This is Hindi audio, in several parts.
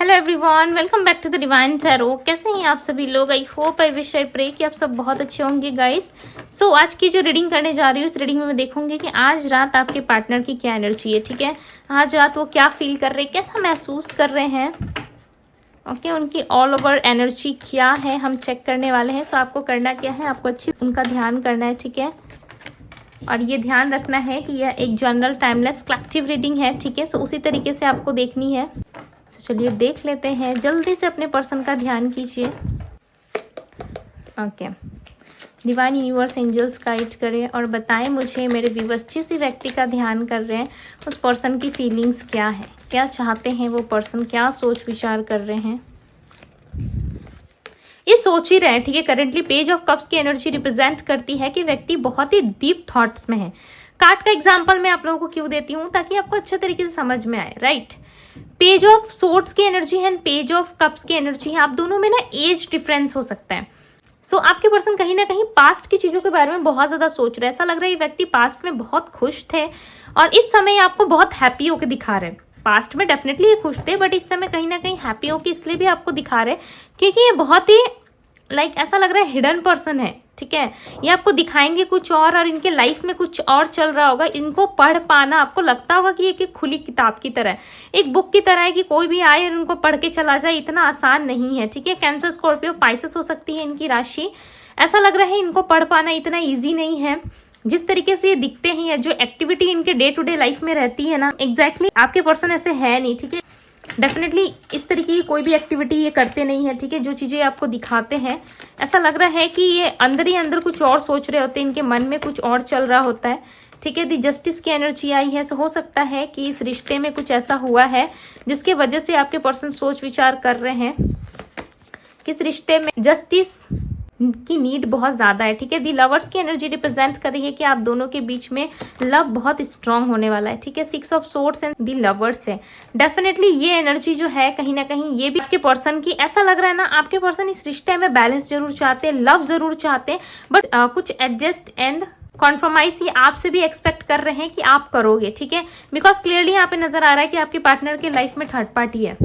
Hello everyone, welcome back to the divine tarot. कैसे हैं आप सभी लोग? I hope, I wish, I pray कि आप सब बहुत अच्छे होंगे गाइस। सो आज की जो रीडिंग करने जा रही हूँ, इस रीडिंग में मैं देखूंगी कि आज रात आपके पार्टनर की क्या एनर्जी है। ठीक है, आज रात वो क्या फील कर रहे हैं, कैसा महसूस कर रहे हैं। ओके, उनकी ऑल ओवर एनर्जी क्या है हम चेक करने वाले हैं। सो आपको करना क्या है, आपको अच्छी उनका ध्यान करना है। ठीक है, और ये ध्यान रखना है कि यह एक जनरल टाइमलेस कलेक्टिव रीडिंग है। ठीक है, सो उसी तरीके से आपको देखनी है। चलिए देख लेते हैं, जल्दी से अपने पर्सन का ध्यान कीजिए। Okay, divine universe angels guide करें और बताएं मुझे मेरे व्यूवर्स जिस व्यक्ति का ध्यान कर रहे हैं उस पर्सन की फीलिंग्स क्या है, क्या चाहते हैं वो पर्सन, क्या सोच विचार कर रहे हैं। ये सोच ही रहे हैं। ठीक है, करेंटली पेज ऑफ कप्स की एनर्जी रिप्रेजेंट करती है कि व्यक्ति बहुत ही डीप थॉट्स में है। कार्ड का एग्जाम्पल मैं आप लोगों को क्यों देती हूँ, ताकि आपको अच्छे तरीके से समझ में आए। राइट, पेज ऑफ सोर्ड्स की एनर्जी है, पेज ऑफ कप्स की एनर्जी है। आप दोनों में ना एज डिफरेंस हो सकता है। सो आपके पर्सन कहीं ना कहीं पास्ट की चीजों के बारे में बहुत ज्यादा सोच रहे हैं। ऐसा लग रहा है ये व्यक्ति पास्ट में बहुत खुश थे और इस समय आपको बहुत हैप्पी होकर दिखा रहे हैं। पास्ट में डेफिनेटली ये खुश थे, बट इस समय कहीं ना कहीं हैप्पी होकर इसलिए भी आपको दिखा रहे हैं क्योंकि ये बहुत ही ऐसा लग रहा है हिडन पर्सन है। ठीक है, ये आपको दिखाएंगे कुछ और इनके लाइफ में कुछ और चल रहा होगा। इनको पढ़ पाना आपको लगता होगा कि एक खुली किताब की तरह है, एक बुक की तरह है कि कोई भी आए और उनको पढ़ के चला जाए, इतना आसान नहीं है। ठीक है, कैंसर, स्कॉर्पियो, पाइसेस हो सकती है इनकी राशि। ऐसा लग रहा है इनको पढ़ पाना इतना ईजी नहीं है। जिस तरीके से ये दिखते हैं या जो एक्टिविटी इनके डे टू डे लाइफ में रहती है ना, एग्जैक्टली आपके पर्सन ऐसे है नहीं। ठीक है, डेफिनेटली इस तरीके की कोई भी एक्टिविटी ये करते नहीं है। ठीक है, जो चीजें आपको दिखाते हैं ऐसा लग रहा है कि ये अंदर ही अंदर कुछ और सोच रहे होते हैं, इनके मन में कुछ और चल रहा होता है। ठीक है, दी जस्टिस की एनर्जी आई है। सो हो सकता है कि इस रिश्ते में कुछ ऐसा हुआ है जिसके वजह से आपके पर्सन सोच विचार कर रहे हैं किस रिश्ते में जस्टिस की नीड बहुत ज्यादा है। ठीक है, दी लवर्स की एनर्जी रिप्रेजेंट कर रही है कि आप दोनों के बीच में लव बहुत स्ट्रांग होने वाला है। ठीक है, 6 of swords and the lovers है। डेफिनेटली ये एनर्जी जो है कहीं ना कहीं ये भी आपके पर्सन की, ऐसा लग रहा है ना आपके पर्सन इस रिश्ते में बैलेंस जरूर चाहते हैं, लव जरूर चाहते हैं, बट कुछ एडजस्ट एंड कॉन्फर्माइज ये आपसे भी एक्सपेक्ट कर रहे हैं कि आप करोगे। ठीक है, बिकॉज क्लियरली यहाँ पे नजर आ रहा है कि आपके पार्टनर के लाइफ में थर्ड पार्टी है।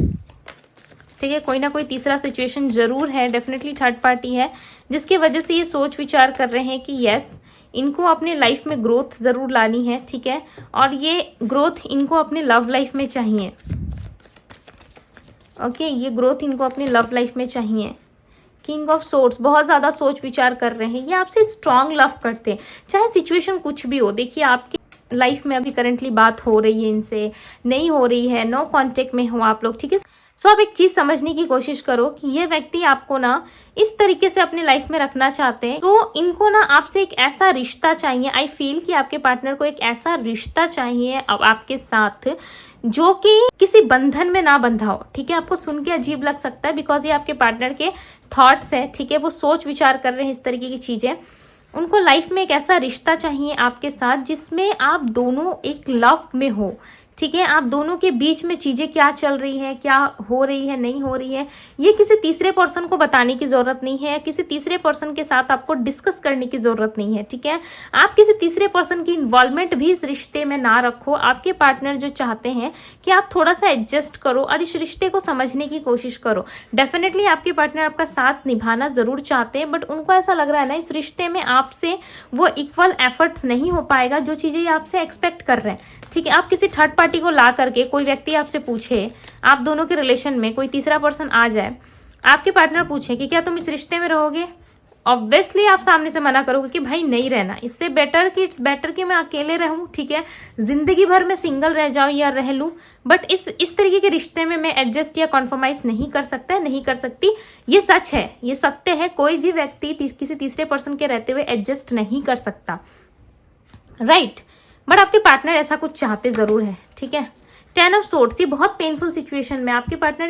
ठीक है, कोई ना कोई तीसरा सिचुएशन जरूर है, डेफिनेटली थर्ड पार्टी है, जिसकी वजह से ये सोच विचार कर रहे हैं कि यस इनको अपने लाइफ में ग्रोथ जरूर लानी है। ठीक है, और ये ग्रोथ इनको अपने लव लाइफ में चाहिए। ओके, ये ग्रोथ इनको अपने लव लाइफ में चाहिए। किंग ऑफ सोर्ड्स बहुत ज्यादा सोच विचार कर रहे हैं, ये आपसे स्ट्रांग लव करते हैं चाहे सिचुएशन कुछ भी हो। देखिए आपकी लाइफ में अभी करंटली बात हो रही है, इनसे नहीं हो रही है, नो कॉन्टेक्ट में हो आप लोग। ठीक है, सो आप एक चीज समझने की कोशिश करो कि ये व्यक्ति आपको ना इस तरीके से अपने लाइफ में रखना चाहते हैं। तो इनको ना आपसे एक ऐसा रिश्ता चाहिए। आई फील कि आपके पार्टनर को एक ऐसा रिश्ता चाहिए अब आपके साथ जो कि किसी बंधन में ना बंधा हो। ठीक है, आपको सुन के अजीब लग सकता है बिकॉज ये आपके पार्टनर के थॉट्स है। ठीक है, वो सोच विचार कर रहे हैं इस तरीके की चीजें। उनको लाइफ में एक ऐसा रिश्ता चाहिए आपके साथ जिसमें आप दोनों एक लव में हो। ठीक है, आप दोनों के बीच में चीजें क्या चल रही है, क्या हो रही है, नहीं हो रही है, ये किसी तीसरे पर्सन को बताने की जरूरत नहीं है। किसी तीसरे पर्सन के साथ आपको डिस्कस करने की जरूरत नहीं है। ठीक है, आप किसी तीसरे पर्सन की इन्वॉल्वमेंट भी इस रिश्ते में ना रखो। आपके पार्टनर जो चाहते हैं कि आप थोड़ा सा एडजस्ट करो और इस रिश्ते को समझने की कोशिश करो। डेफिनेटली आपके पार्टनर आपका साथ निभाना जरूर चाहते हैं, बट उनको ऐसा लग रहा है ना इस रिश्ते में आपसे वो इक्वल एफर्ट्स नहीं हो पाएगा जो चीजें आपसे एक्सपेक्ट कर रहे हैं। ठीक है, आप किसी थर्ड पार्टी को ला करके कोई व्यक्ति आपसे पूछे, आप दोनों के रिलेशन में कोई तीसरा पर्सन आ जाए, आपके पार्टनर पूछे कि क्या तुम इस रिश्ते में रहोगे, ऑब्वियसली आप सामने से मना करोगे कि भाई नहीं रहना। इससे बेटर कि इट्स बेटर कि मैं अकेले रहूं। ठीक है, जिंदगी भर मैं सिंगल रह जाऊं या रह लूं, बट इस तरीके के रिश्ते में मैं एडजस्ट या कॉन्फर्माइज नहीं कर सकता, नहीं कर सकती। ये सच है, ये सत्य है। कोई भी व्यक्ति किसी तीसरे पर्सन के रहते हुए एडजस्ट नहीं कर सकता। राइट, बट आपके पार्टनर ऐसा कुछ चाहते जरूर है। ठीक है, 10 ऑफ सोर्ड्स, ये बहुत पेनफुल सिचुएशन में आपके पार्टनर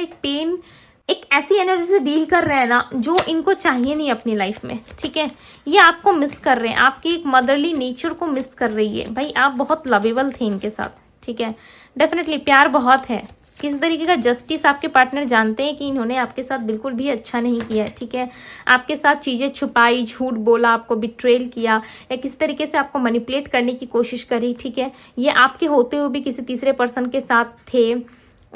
एक ऐसी एनर्जी से डील कर रहे हैं ना जो इनको चाहिए नहीं अपनी लाइफ में। ठीक है, ये आपको मिस कर रहे हैं, आपकी एक मदरली नेचर को मिस कर रही है। भाई आप बहुत लवेबल थे इनके साथ। ठीक है, डेफिनेटली प्यार बहुत है। किस तरीके का जस्टिस आपके पार्टनर जानते हैं कि इन्होंने आपके साथ बिल्कुल भी अच्छा नहीं किया है। ठीक है, आपके साथ चीजें छुपाई, झूठ बोला, आपको बिट्रेल किया या किस तरीके से आपको मैनिपुलेट करने की कोशिश करी। ठीक है, ये आपके होते हुए भी किसी तीसरे पर्सन के साथ थे।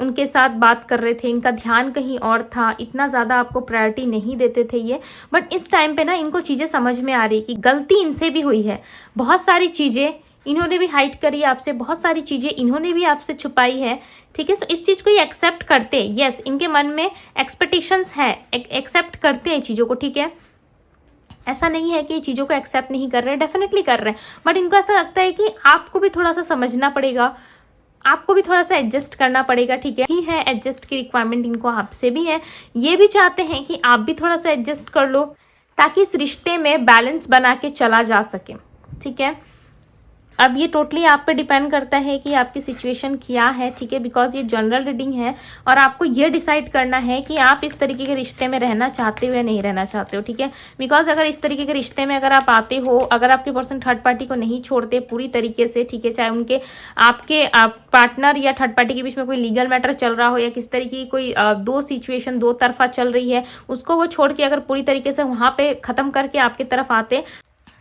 उनके साथ बात कर रहे थे, इनका ध्यान कहीं और था, इतना ज़्यादा आपको प्रायोरिटी नहीं देते थे ये। बट इस टाइम पे ना इनको चीज़ें समझ में आ रही कि गलती इनसे भी हुई है, बहुत सारी चीज़ें इन्होंने भी हाइड करी आपसे, बहुत सारी चीज़ें इन्होंने भी आपसे छुपाई है, ठीक है। सो इस चीज़ को ये एक्सेप्ट करते हैं, यस इनके मन में एक्सपेक्टेशंस है, एक्सेप्ट करते हैं चीज़ों को, ठीक है। ऐसा नहीं है कि चीज़ों को एक्सेप्ट नहीं कर रहे हैं, डेफिनेटली कर रहे हैं, बट इनको ऐसा लगता है कि आपको भी थोड़ा सा समझना पड़ेगा, आपको भी थोड़ा सा एडजस्ट करना पड़ेगा, ठीक है। ही है एडजस्ट की रिक्वायरमेंट इनको आपसे भी है, ये भी चाहते हैं कि आप भी थोड़ा सा एडजस्ट कर लो ताकि इस रिश्ते में बैलेंस बना के चला जा सके, ठीक है। अब ये टोटली आप पे डिपेंड करता है कि आपकी सिचुएशन क्या है, ठीक है, बिकॉज ये जनरल रीडिंग है और आपको ये डिसाइड करना है कि आप इस तरीके के रिश्ते में रहना चाहते हो या नहीं रहना चाहते हो, ठीक है। बिकॉज अगर इस तरीके के रिश्ते में अगर आप आते हो, अगर आपके पर्सन थर्ड पार्टी को नहीं छोड़ते पूरी तरीके से, ठीक है, चाहे उनके आपके पार्टनर या थर्ड पार्टी के बीच में कोई लीगल मैटर चल रहा हो या किस तरीके की कोई दो सिचुएशन दो तरफा चल रही है, उसको वो छोड़ के अगर पूरी तरीके से वहां पे खत्म करके आपकी तरफ आते,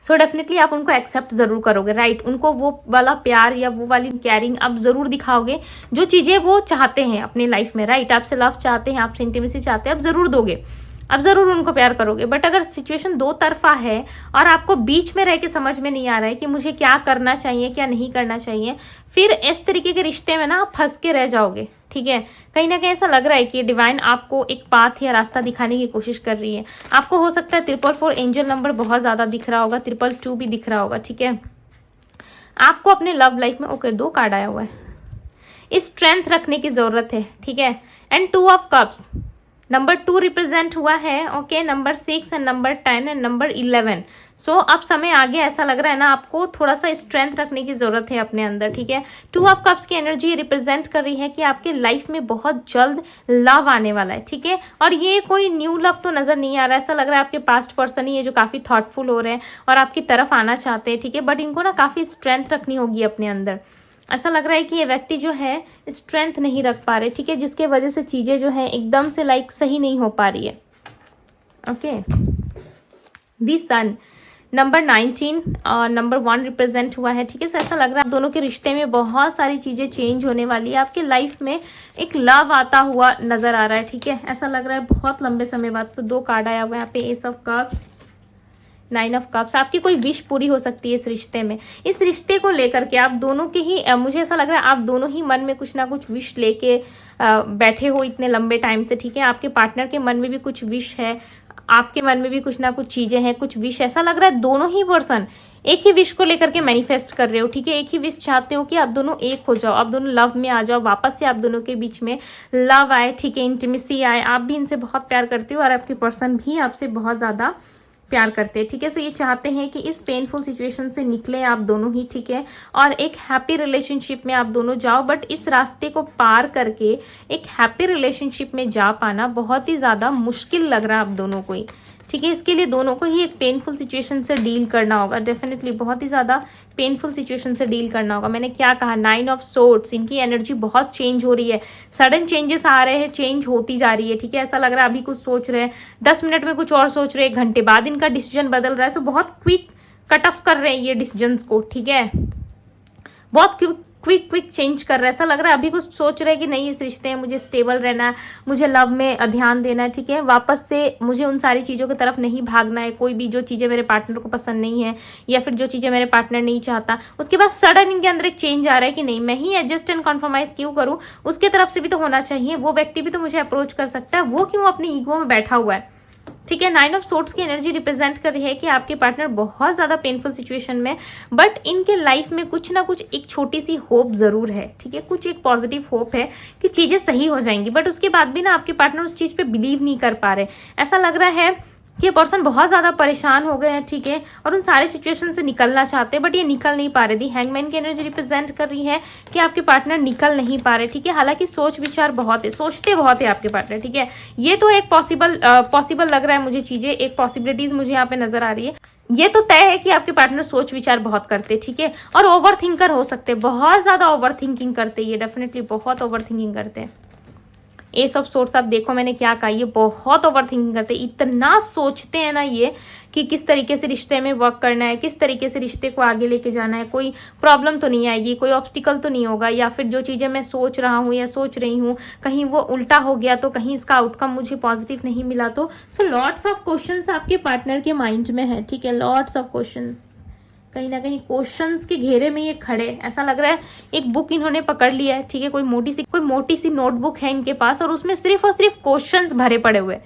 सो डेफिनेटली आप उनको एक्सेप्ट जरूर करोगे, राइट। उनको वो वाला प्यार या वो वाली केयरिंग आप जरूर दिखाओगे, जो चीजें वो चाहते हैं अपनी लाइफ में, राइट। आपसे लव चाहते हैं, आपसे इंटीमेसी चाहते हैं, आप जरूर दोगे, आप जरूर उनको प्यार करोगे। बट अगर सिचुएशन दो तरफा है और आपको बीच में रह के समझ में नहीं आ रहा है कि मुझे क्या करना चाहिए क्या नहीं करना चाहिए, फिर इस तरीके के रिश्ते में ना आप फंस के रह जाओगे, ठीक है। कहीं ना कहीं ऐसा लग रहा है कि डिवाइन आपको एक पाथ या रास्ता दिखाने की कोशिश कर रही है। आपको हो सकता है 444 एंजल नंबर बहुत ज्यादा दिख रहा होगा, 222 भी दिख रहा होगा, ठीक है। आपको अपने लव लाइफ में ओके 2 कार्ड आया हुआ है, स्ट्रेंथ रखने की जरूरत है, ठीक है। And 2 of cups, number 2 represent हुआ है, okay, number 6 and number 10 and number 11। सो अब समय आगे ऐसा लग रहा है ना आपको थोड़ा सा स्ट्रेंथ रखने की जरूरत है अपने अंदर, ठीक है। 2 ऑफ कप्स की एनर्जी रिप्रेजेंट कर रही है कि आपके लाइफ में बहुत जल्द लव आने वाला है, ठीक है। और ये कोई न्यू लव तो नजर नहीं आ रहा है, ऐसा लग रहा है आपके पास्ट पर्सन ही है जो काफी थॉटफुल हो रहे हैं और आपकी तरफ आना चाहते हैं, ठीक है। बट इनको ना काफी स्ट्रेंथ रखनी होगी अपने अंदर। ऐसा लग रहा है कि ये व्यक्ति जो है स्ट्रेंथ नहीं रख पा रहे, ठीक है, जिसके वजह से चीजें जो है एकदम से सही नहीं हो पा रही है, ओके। दी सन, नंबर 19 और नंबर 1 रिप्रेजेंट हुआ है, ठीक है। सो ऐसा लग रहा है आप दोनों के रिश्ते में बहुत सारी चीजें चेंज होने वाली है, आपके लाइफ में एक लव आता हुआ नजर आ रहा है, ठीक है। ऐसा लग रहा है बहुत लंबे समय बाद। तो 2 कार्ड आया हुआ है यहाँ पे, S of cups, 9 of cups. आपकी कोई विश पूरी हो सकती है इस रिश्ते में, इस रिश्ते को लेकर के आप दोनों के ही मुझे ऐसा लग रहा है आप दोनों ही मन में कुछ ना कुछ विश लेके बैठे हो इतने लंबे टाइम से, ठीक है। आपके पार्टनर के मन में भी कुछ विश है, आपके मन में भी कुछ ना कुछ चीजें हैं, कुछ विश। ऐसा लग रहा है दोनों ही पर्सन एक ही विश को लेकर के मैनिफेस्ट कर रहे हो, ठीक है। एक ही विश चाहते हो कि आप दोनों एक हो जाओ, आप दोनों लव में आ जाओ, वापस से आप दोनों के बीच में लव आए, ठीक है, इंटीमेसी आए। आप भी इनसे बहुत प्यार करते हो और आपके पर्सन भी आपसे बहुत ज्यादा प्यार करते हैं, ठीक है। सो ये चाहते हैं कि इस पेनफुल सिचुएशन से निकले आप दोनों ही, ठीक है, और एक हैप्पी रिलेशनशिप में आप दोनों जाओ। बट इस रास्ते को पार करके एक हैप्पी रिलेशनशिप में जा पाना बहुत ही ज्यादा मुश्किल लग रहा है आप दोनों को ही, ठीक है। इसके लिए दोनों को ही एक पेनफुल सिचुएशन से डील करना होगा, डेफिनेटली बहुत ही ज्यादा पेनफुल सिचुएशन से डील करना होगा। मैंने क्या कहा, 9 ऑफ सोर्ड्स, इनकी एनर्जी बहुत चेंज हो रही है, सडन चेंजेस आ रहे हैं, चेंज होती जा रही है, ठीक है। ऐसा लग रहा है अभी कुछ सोच रहे हैं, 10 मिनट में कुछ और सोच रहे हैं, 1 घंटे बाद इनका डिसीजन बदल रहा है। सो बहुत क्विक कट ऑफ कर रहे हैं ये डिसीजन को, ठीक है, बहुत क्विक चेंज कर रहा है। ऐसा लग रहा है अभी कुछ सोच रहे हैं कि नहीं इस रिश्ते में मुझे स्टेबल रहना है, मुझे लव में ध्यान देना है, ठीक है। वापस से मुझे उन सारी चीजों की तरफ नहीं भागना है, कोई भी जो चीजें मेरे पार्टनर को पसंद नहीं है या फिर जो चीजें मेरे पार्टनर नहीं चाहता, उसके बाद सडन इनके अंदर एक चेंज आ रहा है कि नहीं मैं ही एडजस्ट एंड कॉम्प्रोमाइज क्यों करूं, उसके तरफ से भी तो होना चाहिए, वो व्यक्ति भी तो मुझे अप्रोच कर सकता है, वो क्यों अपनी ईगो में बैठा हुआ है, ठीक है। 9 ऑफ सोर्ड्स की एनर्जी रिप्रेजेंट कर रही है कि आपके पार्टनर बहुत ज्यादा पेनफुल सिचुएशन में, बट इनके लाइफ में कुछ ना कुछ एक छोटी सी होप जरूर है, ठीक है, कुछ एक पॉजिटिव होप है कि चीजें सही हो जाएंगी। बट उसके बाद भी ना आपके पार्टनर उस चीज पे बिलीव नहीं कर पा रहे। ऐसा लग रहा है कि ये पर्सन बहुत ज्यादा परेशान हो गए हैं, ठीक है, और उन सारे सिचुएशन से निकलना चाहते हैं बट ये निकल नहीं पा रहे थी। हैंगमैन की एनर्जी रिप्रेजेंट कर रही है कि आपके पार्टनर निकल नहीं पा रहे, ठीक है। हालांकि सोच विचार बहुत है, सोचते बहुत है आपके पार्टनर, ठीक है। ये तो एक पॉसिबल लग रहा है मुझे, चीजें एक पॉसिबिलिटीज मुझे यहाँ पे नजर आ रही है। ये तो तय है कि आपके पार्टनर सोच विचार बहुत करते, ठीक है, और ओवर थिंकर हो सकते हैं, बहुत ज्यादा ओवर थिंकिंग करते हैं, ये डेफिनेटली बहुत ओवर थिंकिंग करते हैं। एस ऑफ सोर्स आप देखो मैंने क्या कहा, ये बहुत ओवर थिंकिंग करते हैं, इतना सोचते हैं ना ये कि किस तरीके से रिश्ते में वर्क करना है, किस तरीके से रिश्ते को आगे लेके जाना है, कोई प्रॉब्लम तो नहीं आएगी, कोई ऑब्स्टिकल तो नहीं होगा, या फिर जो चीज़ें मैं सोच रहा हूँ या सोच रही हूँ कहीं वो उल्टा हो गया तो, कहीं इसका आउटकम मुझे पॉजिटिव नहीं मिला तो। सो लॉट्स ऑफ क्वेश्चंस आपके पार्टनर के माइंड में है, ठीक है, लॉट्स ऑफ क्वेश्चंस, कहीं ना कहीं क्वेश्चंस के घेरे में ये खड़े, ऐसा लग रहा है एक बुक इन्होंने पकड़ लिया है, ठीक है, कोई मोटी सी नोटबुक है इनके पास और उसमें सिर्फ और सिर्फ क्वेश्चंस भरे पड़े हुए,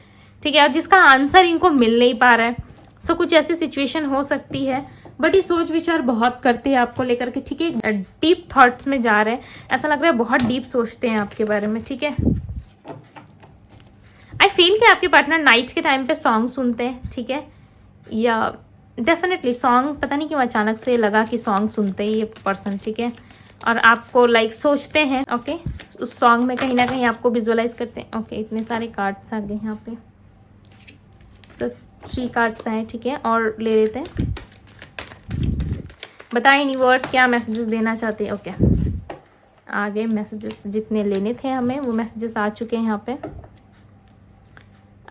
ठीक है, और जिसका आंसर इनको मिल नहीं पा रहा है। सो कुछ ऐसी सिचुएशन हो सकती है, बट ये सोच विचार बहुत करते हैं आपको लेकर के, ठीक है, डीप थॉट्स में जा रहे हैं, ऐसा लग रहा है बहुत डीप सोचते हैं आपके बारे में, ठीक है। आई फील कि आपके पार्टनर नाइट के टाइम पे सॉन्ग सुनते हैं, ठीक है, या डेफिनेटली सॉन्ग, पता नहीं क्यों अचानक से लगा कि सॉन्ग सुनते हैं ये पर्सन, ठीक है, और आपको लाइक सोचते हैं, ओके, उस सॉन्ग में कहीं ना कहीं आपको विजुअलाइज करते हैं। ओके, इतने सारे कार्ड्स आ गए यहाँ पे, तो 3 कार्ड्स आए, ठीक है, और ले लेते हैं। बताएं यूनिवर्स क्या मैसेजेस देना चाहते हैं। ओके, आगे मैसेजेस जितने लेने थे हमें वो मैसेजेस आ चुके हैं यहाँ पे।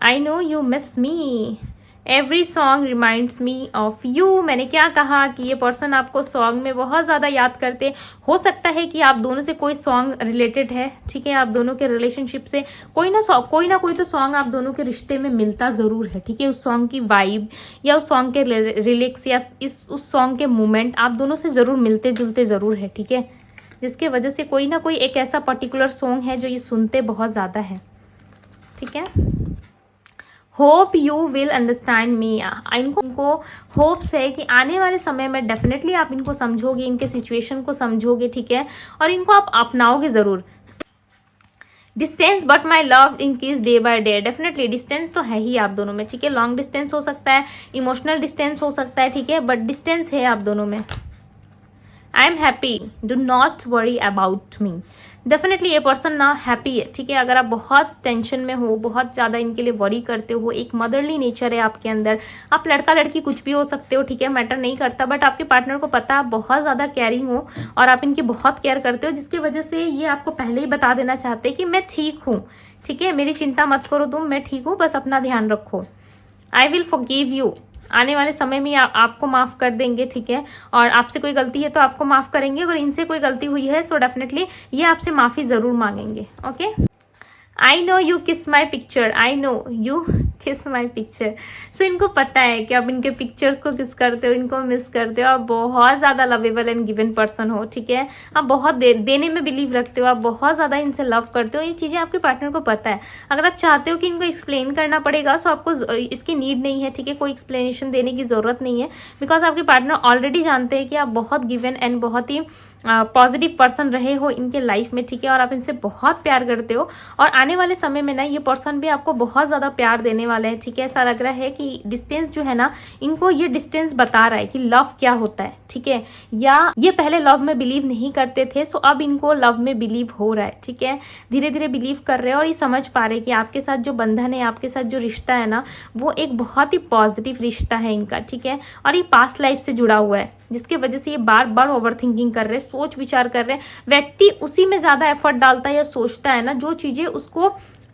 I know you miss me, every song reminds me of you. मैंने क्या कहा कि ये पर्सन आपको सॉन्ग में बहुत ज़्यादा याद करते। हो सकता है कि आप दोनों से कोई सॉन्ग रिलेटेड है, ठीक है, आप दोनों के रिलेशनशिप से कोई ना कोई तो सॉन्ग आप दोनों के रिश्ते में मिलता ज़रूर है, ठीक है, उस सॉन्ग की वाइब या उस सॉन्ग के लिरिक्स या उस सॉन्ग के मोमेंट आप दोनों से ज़रूर मिलते जुलते ज़रूर है, ठीक है, जिसके वजह से कोई ना कोई एक ऐसा पर्टिकुलर सॉन्ग है जो ये सुनते बहुत ज़्यादा है, ठीक है। Hope you will understand me, इनको होप्स है कि आने वाले समय में डेफिनेटली आप इनको समझोगे, इनके सिचुएशन को समझोगे, ठीक है, और इनको आप अपनाओगे ज़रूर। Distance but my love increase day by day, definitely distance तो है ही आप दोनों में, ठीक है, लॉन्ग डिस्टेंस हो सकता है, इमोशनल डिस्टेंस हो सकता है, ठीक है, बट डिस्टेंस है आप दोनों में। I am happy, do not worry about me, definitely ये पर्सन ना हैप्पी है, ठीक है, अगर आप बहुत टेंशन में हो, बहुत ज़्यादा इनके लिए वरी करते हो, एक मदरली नेचर है आपके अंदर, आप लड़का लड़की कुछ भी हो सकते हो, ठीक है, मैटर नहीं करता, बट आपके पार्टनर को पता आप बहुत ज़्यादा केयरिंग हो और आप इनकी बहुत केयर करते हो, जिसकी वजह से ये आपको पहले ही बता देना चाहते हैं कि मैं ठीक हूँ, ठीक है, मेरी चिंता मत करो तुम, मैं ठीक हूँ, बस अपना ध्यान रखो। आई विल फॉरगिव यू, आने वाले समय में आपको माफ़ कर देंगे, ठीक है, और आपसे कोई गलती है तो आपको माफ़ करेंगे, अगर इनसे कोई गलती हुई है सो डेफिनेटली ये आपसे माफ़ी ज़रूर मांगेंगे। ओके, आई नो यू किस my picture, I know you किस माई पिक्चर, सो इनको पता है कि आप इनके पिक्चर्स को किस करते हो, इनको मिस करते हो, आप बहुत ज़्यादा लवेबल एंड गिवन पर्सन हो, ठीक है, आप बहुत देने में बिलीव रखते हो, आप बहुत ज़्यादा इनसे लव करते हो, ये चीज़ें आपके पार्टनर को पता है। अगर आप चाहते हो कि इनको एक्सप्लेन करना पड़ेगा सो आपको इसकी नीड नहीं है, ठीक है, कोई एक्सप्लेनेशन देने की ज़रूरत नहीं है, बिकॉज आपके पार्टनर ऑलरेडी जानते हैं कि आप बहुत गिवन एंड बहुत ही पॉजिटिव पर्सन रहे हो इनके लाइफ में, ठीक है, और आप इनसे बहुत प्यार करते हो, और आने वाले समय में ना ये पर्सन भी आपको बहुत ज़्यादा प्यार देने वाला है, ठीक है। ऐसा लग रहा है कि डिस्टेंस जो है ना, इनको ये डिस्टेंस बता रहा है कि लव क्या होता है, ठीक है, या ये पहले लव में बिलीव नहीं करते थे सो अब इनको लव में बिलीव हो रहा है, ठीक है, धीरे धीरे बिलीव कर रहे हैं और ये समझ पा रहे हैं कि आपके साथ जो बंधन है, आपके साथ जो रिश्ता है ना, वो एक बहुत ही पॉजिटिव रिश्ता है इनका, ठीक है, और ये पास्ट लाइफ से जुड़ा हुआ है, जिसकी वजह से ये बार बार ओवर थिंकिंग कर रहे हैं, सोच विचार कर रहे हैं। व्यक्ति उसी में ज्यादा एफर्ट डालता है या सोचता है ना जो चीजें उसको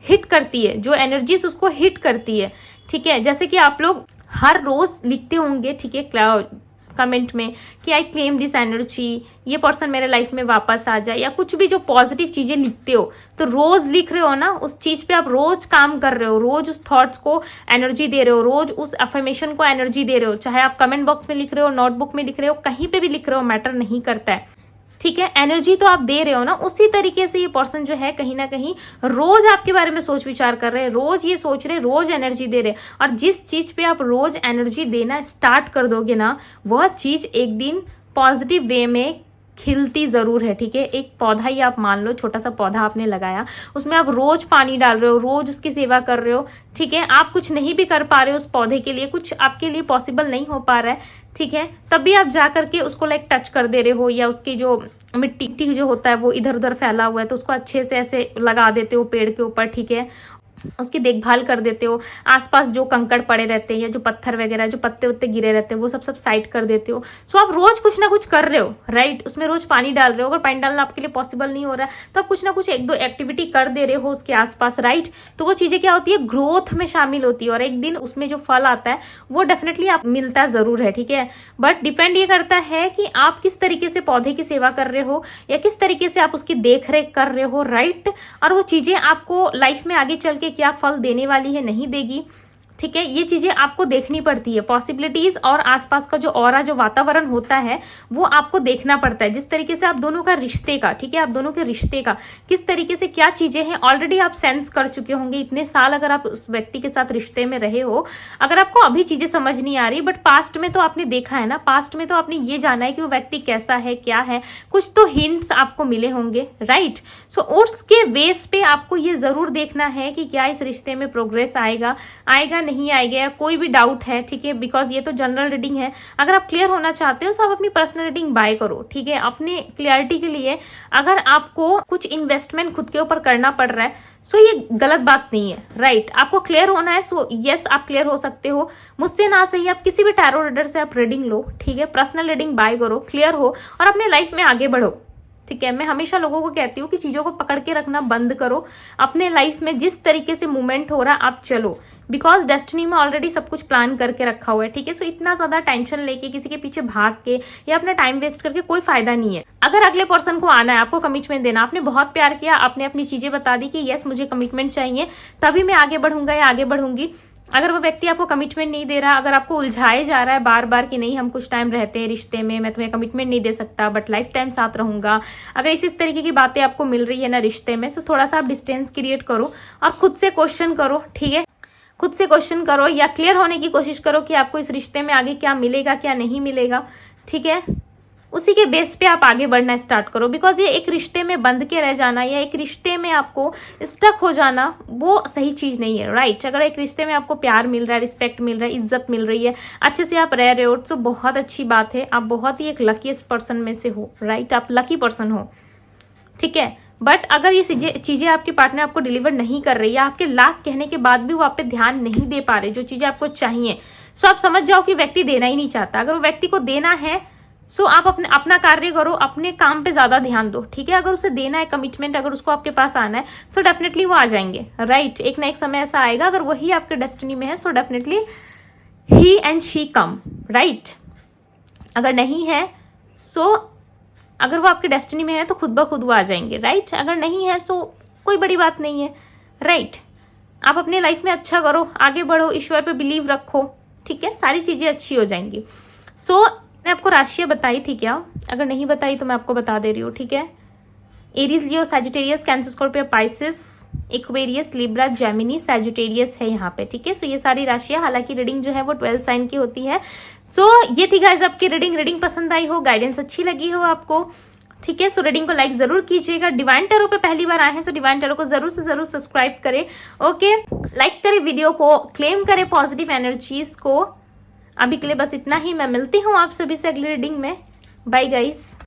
हिट करती है, जो एनर्जीज उसको हिट करती है, ठीक है। जैसे कि आप लोग हर रोज लिखते होंगे, ठीक है, कमेंट में कि आई क्लेम दिस एनर्जी, ये पर्सन मेरे लाइफ में वापस आ जाए, या कुछ भी जो पॉजिटिव चीजें लिखते हो, तो रोज लिख रहे हो ना, उस चीज पे आप रोज काम कर रहे हो, रोज उस थॉट्स को एनर्जी दे रहे हो, रोज उस अफर्मेशन को एनर्जी दे रहे हो, चाहे आप कमेंट बॉक्स में लिख रहे हो, नोटबुक में लिख रहे हो, कहीं पे भी लिख रहे हो, मैटर नहीं करता है, ठीक है, एनर्जी तो आप दे रहे हो ना। उसी तरीके से ये पर्सन जो है कहीं ना कहीं रोज आपके बारे में सोच विचार कर रहे हैं, रोज ये सोच रहे, रोज एनर्जी दे रहे, और जिस चीज पे आप रोज एनर्जी देना स्टार्ट कर दोगे ना, वह चीज एक दिन पॉजिटिव वे में खिलती जरूर है, ठीक है। एक पौधा ही आप मान लो, छोटा सा पौधा आपने लगाया, उसमें आप रोज पानी डाल रहे हो, रोज उसकी सेवा कर रहे हो, ठीक है, आप कुछ नहीं भी कर पा रहे हो उस पौधे के लिए, कुछ आपके लिए पॉसिबल नहीं हो पा रहा है, ठीक है, तब भी आप जा करके उसको लाइक टच कर दे रहे हो, या उसकी जो मिट्टी जो होता है वो इधर उधर फैला हुआ है तो उसको अच्छे से ऐसे लगा देते हो पेड़ के ऊपर, ठीक है, उसकी देखभाल कर देते हो, आसपास जो कंकड़ पड़े रहते हैं या जो पत्थर वगैरह जो पत्ते उत्ते गिरे रहते हैं वो सब साइड कर देते हो। सो आप रोज कुछ ना कुछ कर रहे हो, राइट। उसमें रोज पानी डाल रहे हो, अगर पानी डालना आपके लिए पॉसिबल नहीं हो रहा है तो आप कुछ ना कुछ एक दो एक्टिविटी कर दे रहे हो उसके आसपास, राइट। तो वो चीजें क्या होती है, ग्रोथ में शामिल होती है और एक दिन उसमें जो फल आता है वो डेफिनेटली आप मिलता जरूर है, ठीक है। बट डिपेंड ये करता है कि आप किस तरीके से पौधे की सेवा कर रहे हो या किस तरीके से आप उसकी देख रेख कर रहे हो, राइट। और वो चीजें आपको लाइफ में आगे चल के क्या फल देने वाली है, नहीं देगी, ठीक है। ये चीजें आपको देखनी पड़ती है, पॉसिबिलिटीज और आसपास का जो ऑरा जो वातावरण होता है वो आपको देखना पड़ता है। जिस तरीके से आप दोनों का रिश्ते का, ठीक है, आप दोनों के रिश्ते का किस तरीके से क्या चीजें हैं ऑलरेडी आप सेंस कर चुके होंगे। इतने साल अगर आप उस व्यक्ति के साथ रिश्ते में रहे हो, अगर आपको अभी चीजें समझ नहीं आ रही बट पास्ट में तो आपने देखा है ना, पास्ट में तो आपने ये जाना है कि वो व्यक्ति कैसा है, क्या है, कुछ तो हिंट्स आपको मिले होंगे, राइट। सो उसके बेस पे आपको ये जरूर देखना है कि क्या इस रिश्ते में प्रोग्रेस आएगा नहीं आएगा, कोई भी डाउट है, ठीक है। बिकॉज ये तो जनरल रीडिंग है, अगर आप क्लियर होना चाहते हो तो आप अपनी पर्सनल रीडिंग बाय करो, ठीक है। अपनी क्लियरिटी के लिए अगर आपको कुछ इन्वेस्टमेंट खुद के ऊपर करना पड़ रहा है सो ये गलत बात नहीं है, राइट। आपको क्लियर होना है सो यस आप क्लियर हो सकते हो, मुझसे ना सही आप किसी भी टैरो रीडर से आप रीडिंग लो, ठीक है। पर्सनल रीडिंग बाय करो, क्लियर हो और अपने लाइफ में आगे बढ़ो, ठीक है। मैं हमेशा लोगों को कहती हूँ कि चीजों को पकड़ के रखना बंद करो, अपने लाइफ में जिस तरीके से मूवमेंट हो रहा आप चलो, बिकॉज डेस्टिनी में ऑलरेडी सब कुछ प्लान करके रखा हुआ है, ठीक है। सो इतना ज्यादा टेंशन लेके किसी के पीछे भाग के या अपना टाइम वेस्ट करके कोई फायदा नहीं है। अगर अगले पर्सन को आना है, आपको कमिटमेंट देना, आपने बहुत प्यार किया, आपने अपनी चीजें बता दी कि यस मुझे कमिटमेंट चाहिए तभी मैं आगे बढ़ूंगा या आगे बढ़ूंगी। अगर वो व्यक्ति आपको कमिटमेंट नहीं दे रहा, अगर आपको उलझाए जा रहा है बार बार कि नहीं हम कुछ टाइम रहते हैं रिश्ते में, मैं तुम्हें कमिटमेंट नहीं दे सकता बट लाइफ टाइम साथ रहूंगा, अगर इस तरीके की बातें आपको मिल रही है ना रिश्ते में, तो थोड़ा सा आप डिस्टेंस क्रिएट करो और खुद से क्वेश्चन करो, ठीक है। खुद से क्वेश्चन करो या क्लियर होने की कोशिश करो कि आपको इस रिश्ते में आगे क्या मिलेगा क्या नहीं मिलेगा, ठीक है। उसी के बेस पे आप आगे बढ़ना स्टार्ट करो, बिकॉज ये एक रिश्ते में बंध के रह जाना या एक रिश्ते में आपको स्टक हो जाना वो सही चीज नहीं है, राइट। अगर एक रिश्ते में आपको प्यार मिल रहा है, रिस्पेक्ट मिल रहा है, इज्जत मिल रही है, अच्छे से आप रह रहे हो तो बहुत अच्छी बात है, आप बहुत ही एक लकीस्ट पर्सन में से हो, राइट। आप लकी पर्सन हो, ठीक है। बट अगर ये चीजें आपके पार्टनर आपको डिलीवर नहीं कर रही है, आपके लाख कहने के बाद भी वो आप पे ध्यान नहीं दे पा रहे जो चीजें आपको चाहिए, सो आप समझ जाओ कि व्यक्ति देना ही नहीं चाहता। अगर वो व्यक्ति को देना है सो आप अपना कार्य करो, अपने काम पे ज्यादा ध्यान दो, ठीक है। अगर उसे देना है कमिटमेंट, अगर उसको आपके पास आना है सो डेफिनेटली वो आ जाएंगे, राइट। एक ना एक समय ऐसा आएगा, अगर वही आपके डेस्टिनी में है so definitely he and she come, right. अगर नहीं है सो अगर वो आपके डेस्टिनी में है तो खुद ब खुद वो आ जाएंगे, राइट। अगर नहीं है सो कोई बड़ी बात नहीं है, राइट। आप अपने लाइफ में अच्छा करो, आगे बढ़ो, ईश्वर पे बिलीव रखो, ठीक है, सारी चीजें अच्छी हो जाएंगी। सो मैं आपको राशियां बताई थी क्या? अगर नहीं बताई तो मैं आपको बता दे रही हूँ, ठीक है। Aries, Leo, Sagittarius, Cancer, Scorpio, Pisces, Aquarius, Libra, Gemini, Sagittarius है यहाँ पे, ठीक है। सो ये सारी राशियां, हालांकि रीडिंग जो है वो 12 साइन की होती है। सो ये थी गाइस आपकी रीडिंग पसंद आई हो, गाइडेंस अच्छी लगी हो आपको, ठीक है। सो रीडिंग को लाइक जरूर कीजिएगा। डिवाइन टैरो पे पहली बार आए हैं सो डिवाइन टैरो को जरूर से जरूर सब्सक्राइब करें, ओके। लाइक करें वीडियो को, क्लेम करें पॉजिटिव एनर्जीज को। अभी के लिए बस इतना ही, मैं मिलती हूँ आप सभी से अगली रीडिंग में। Bye guys.